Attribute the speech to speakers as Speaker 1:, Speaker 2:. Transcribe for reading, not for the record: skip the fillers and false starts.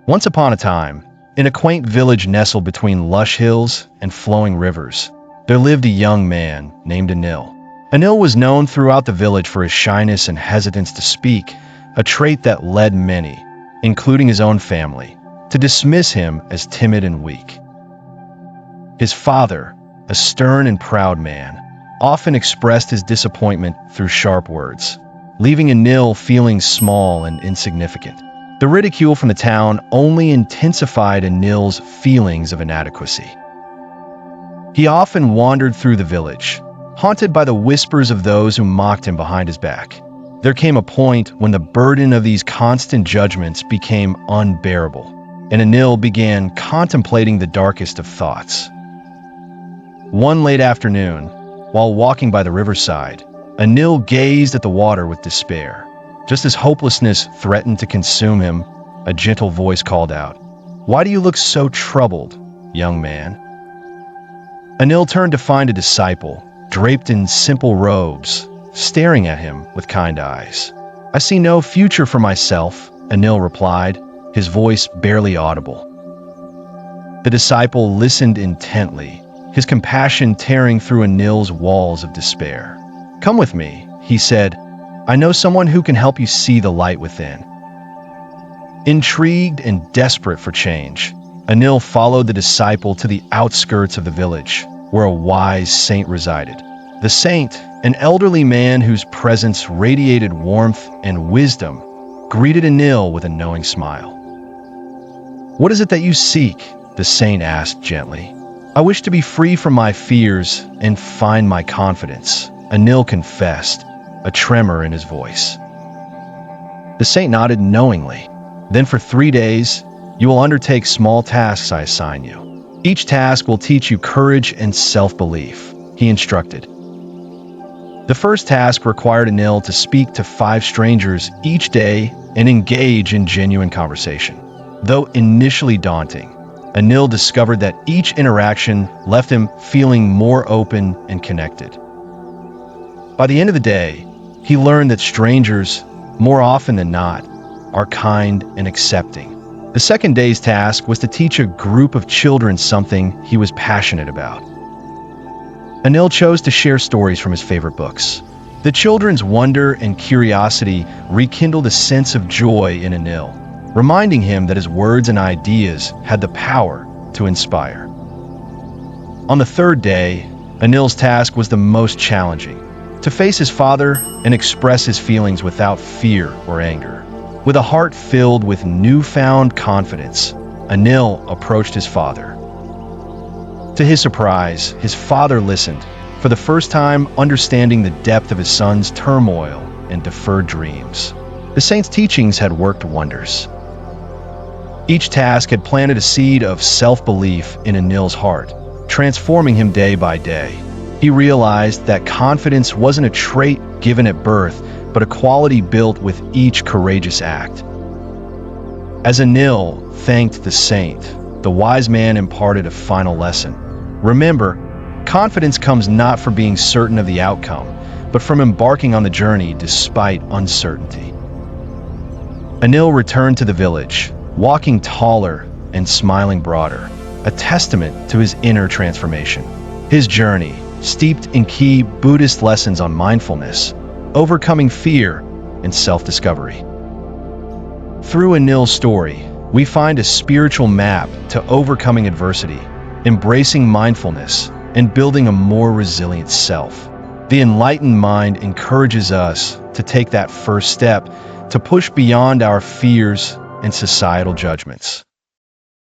Speaker 1: Once upon a time, in a quaint village nestled between lush hills and flowing rivers, there lived a young man named Anil. Anil was known throughout the village for his shyness and hesitance to speak, a trait that led many, including his own family, to dismiss him as timid and weak. His father, a stern and proud man, often expressed his disappointment through sharp words, leaving Anil feeling small and insignificant. The ridicule from the town only intensified Anil's feelings of inadequacy. He often wandered through the village, haunted by the whispers of those who mocked him behind his back. There came a point when the burden of these constant judgments became unbearable, and Anil began contemplating the darkest of thoughts. One late afternoon, while walking by the riverside, Anil gazed at the water with despair. Just as hopelessness threatened to consume him, a gentle voice called out, "Why do you look so troubled, young man?" Anil turned to find a disciple, draped in simple robes, staring at him with kind eyes. "I see no future for myself," Anil replied, his voice barely audible. The disciple listened intently, his compassion tearing through Anil's walls of despair. "Come with me," he said. "I know someone who can help you see the light within." Intrigued and desperate for change, Anil followed the disciple to the outskirts of the village, where a wise saint resided. The saint, an elderly man whose presence radiated warmth and wisdom, greeted Anil with a knowing smile. "What is it that you seek?" the saint asked gently. "I wish to be free from my fears and find my confidence," Anil confessed, a tremor in his voice. The saint nodded knowingly. "Then for 3 days, you will undertake small tasks I assign you. Each task will teach you courage and self-belief," he instructed. The first task required Anil to speak to 5 strangers each day and engage in genuine conversation. Though initially daunting, Anil discovered that each interaction left him feeling more open and connected. By the end of the day, he learned that strangers, more often than not, are kind and accepting. The second day's task was to teach a group of children something he was passionate about. Anil chose to share stories from his favorite books. The children's wonder and curiosity rekindled a sense of joy in Anil, reminding him that his words and ideas had the power to inspire. On the third day, Anil's task was the most challenging: to face his father and express his feelings without fear or anger. With a heart filled with newfound confidence, Anil approached his father. To his surprise, his father listened, for the first time understanding the depth of his son's turmoil and deferred dreams. The saint's teachings had worked wonders. Each task had planted a seed of self-belief in Anil's heart, transforming him day by day. He realized that confidence wasn't a trait given at birth, but a quality built with each courageous act. As Anil thanked the saint, the wise man imparted a final lesson. Remember, confidence comes not from being certain of the outcome, but from embarking on the journey despite uncertainty. Anil returned to the village, walking taller and smiling broader, a testament to his inner transformation. His journey, steeped in key Buddhist lessons on mindfulness, overcoming fear, and self-discovery. Through Anil's story, we find a spiritual map to overcoming adversity, embracing mindfulness, and building a more resilient self. The Enlightened Mind encourages us to take that first step to push beyond our fears and societal judgments.